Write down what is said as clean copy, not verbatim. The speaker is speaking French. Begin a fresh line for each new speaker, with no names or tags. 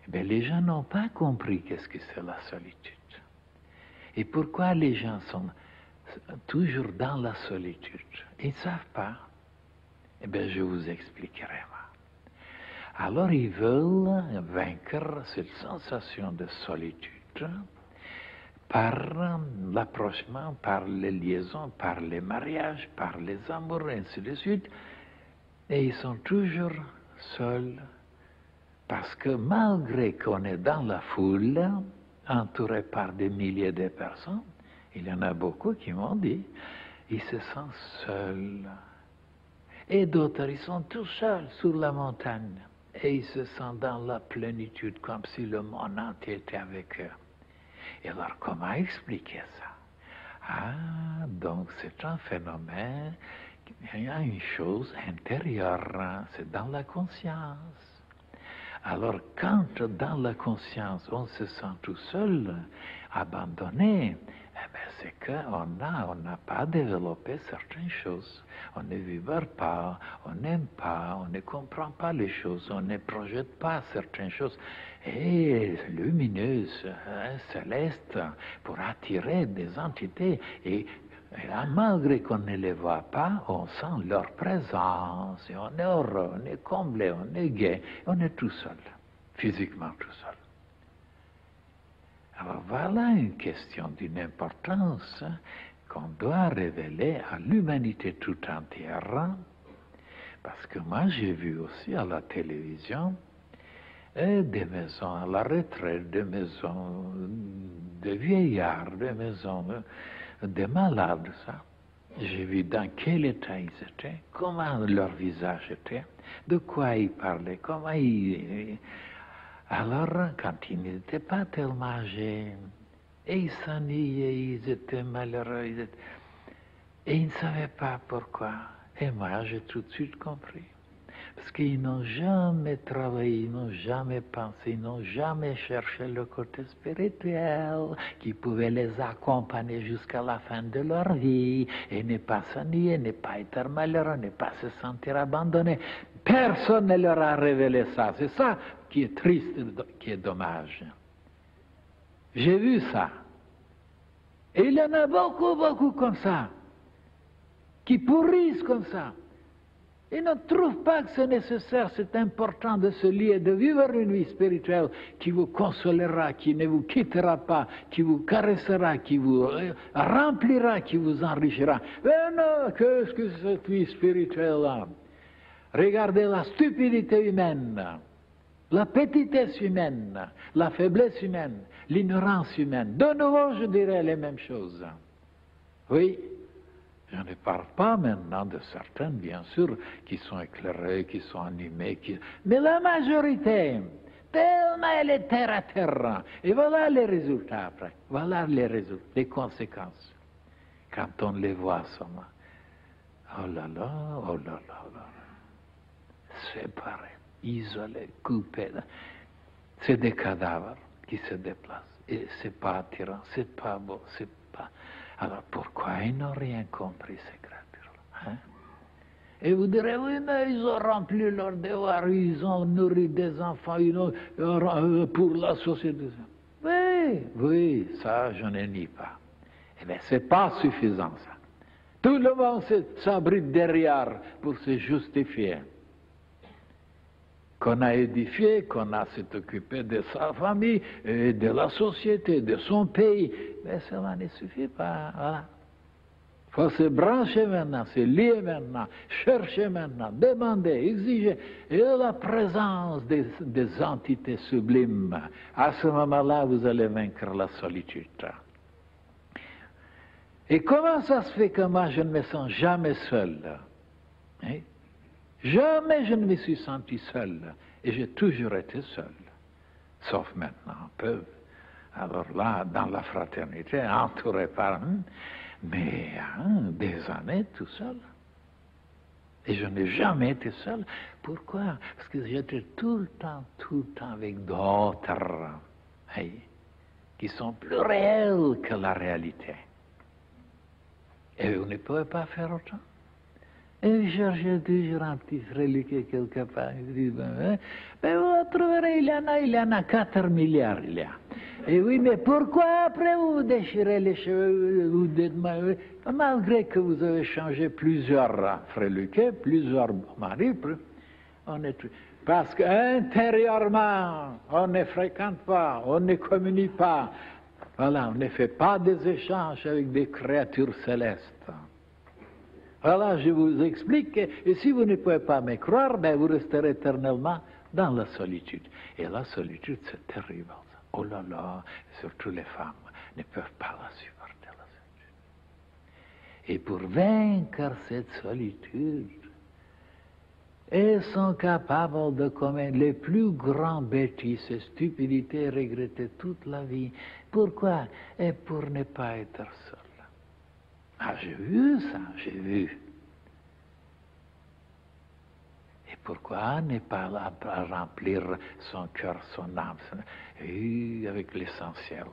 Mais les gens n'ont pas compris qu'est-ce que c'est la solitude. Et pourquoi les gens sont toujours dans la solitude? Ils ne savent pas. Eh bien, je vous expliquerai. Alors, ils veulent vaincre cette sensation de solitude par l'approchement, par les liaisons, par les mariages, par les amours, et ainsi de suite. Et ils sont toujours seuls, parce que malgré qu'on est dans la foule, entouré par des milliers de personnes, il y en a beaucoup qui m'ont dit, ils se sentent seuls. Et d'autres, ils sont tout seuls sur la montagne, et ils se sentent dans la plénitude, comme si le monde entier était avec eux. Et alors, comment expliquer ça? Ah, donc c'est un phénomène, il y a une chose intérieure, c'est dans la conscience. Alors, quand dans la conscience, on se sent tout seul, abandonné, eh bien, c'est qu'on n'a pas développé certaines choses. On ne vibre pas, on n'aime pas, on ne comprend pas les choses, on ne projette pas certaines choses. Et lumineuses, célestes, pour attirer des entités. Et là, malgré qu'on ne les voit pas, on sent leur présence, et on est heureux, on est comblé, on est gai, on est tout seul, physiquement tout seul. Alors voilà une question d'une importance qu'on doit révéler à l'humanité tout entière, parce que moi j'ai vu aussi à la télévision des maisons à la retraite, des maisons de vieillards, des maisons des malades, ça. J'ai vu dans quel état ils étaient, comment leur visage était, de quoi ils parlaient, comment ils... Alors, quand ils n'étaient pas tellement âgés, et ils s'ennuyaient, ils étaient malheureux, et ils ne savaient pas pourquoi. Et moi, j'ai tout de suite compris. Parce qu'ils n'ont jamais travaillé, ils n'ont jamais pensé, ils n'ont jamais cherché le côté spirituel qui pouvait les accompagner jusqu'à la fin de leur vie et ne pas s'ennuyer, ne pas être malheureux, ne pas se sentir abandonné. Personne ne leur a révélé ça. C'est ça qui est triste, qui est dommage. J'ai vu ça. Et il y en a beaucoup, beaucoup comme ça, qui pourrissent comme ça. Ils ne trouvent pas que c'est nécessaire, c'est important de se lier, de vivre une vie spirituelle qui vous consolera, qui ne vous quittera pas, qui vous caressera, qui vous remplira, qui vous enrichira. Mais non, qu'est-ce que c'est cette vie spirituelle-là? Regardez la stupidité humaine, la petitesse humaine, la faiblesse humaine, l'ignorance humaine. De nouveau, je dirais les mêmes choses. Oui. Je ne parle pas maintenant de certaines, bien sûr, qui sont éclairées, qui sont animées, mais la majorité, tellement elle est terre à terre. Et voilà les résultats après. Voilà les résultats, les conséquences. Quand on les voit seulement. Oh là là, oh là là, oh là là. Séparés, isolés, coupés. C'est des cadavres qui se déplacent. Et c'est pas attirant, c'est pas beau, c'est pas... Alors pourquoi ils n'ont rien compris, ces créatures-là, hein? Et vous direz, oui, mais ils ont rempli leur devoir, ils ont nourri des enfants, ils ont, pour la société. Oui, oui, ça, je ne nie pas. Eh bien, c'est pas suffisant, ça. Tout le monde s'abrite derrière pour se justifier. Qu'on a édifié, qu'on a s'est occupé de sa famille, et de la société, de son pays. Mais cela ne suffit pas. Voilà. Il faut se brancher maintenant, se lier maintenant, chercher maintenant, demander, exiger. Et la présence des entités sublimes. À ce moment-là, vous allez vaincre la solitude. Et comment ça se fait que moi, je ne me sens jamais seul? Hein? Jamais je ne me suis senti seul, et j'ai toujours été seul, sauf maintenant un peu. Alors là, dans la fraternité, entouré par mais des années tout seul. Et je n'ai jamais été seul. Pourquoi? Parce que j'étais tout le temps avec d'autres, qui sont plus réels que la réalité. Et vous ne pouvez pas faire autant. Et je cherchais toujours un petit reliquat quelque part. Je dis, ben, vous trouverez, il y en a 4 milliards, il y a. Et oui, mais pourquoi après vous déchirez les cheveux, vous dites, malgré que vous avez changé plusieurs reliquats, plusieurs maris, on est, parce qu'intérieurement, on ne fréquente pas, on ne communique pas. Voilà, on ne fait pas des échanges avec des créatures célestes. Voilà, je vous explique, et si vous ne pouvez pas me croire, ben vous resterez éternellement dans la solitude. Et la solitude, c'est terrible. Oh là là, surtout les femmes ne peuvent pas la supporter, la solitude. Et pour vaincre cette solitude, elles sont capables de commettre les plus grands bêtises et stupidités et regretter toute la vie. Pourquoi? Et pour ne pas être seul. Ah, j'ai vu ça, j'ai vu. Et pourquoi ne pas remplir son cœur, son âme, avec l'essentiel?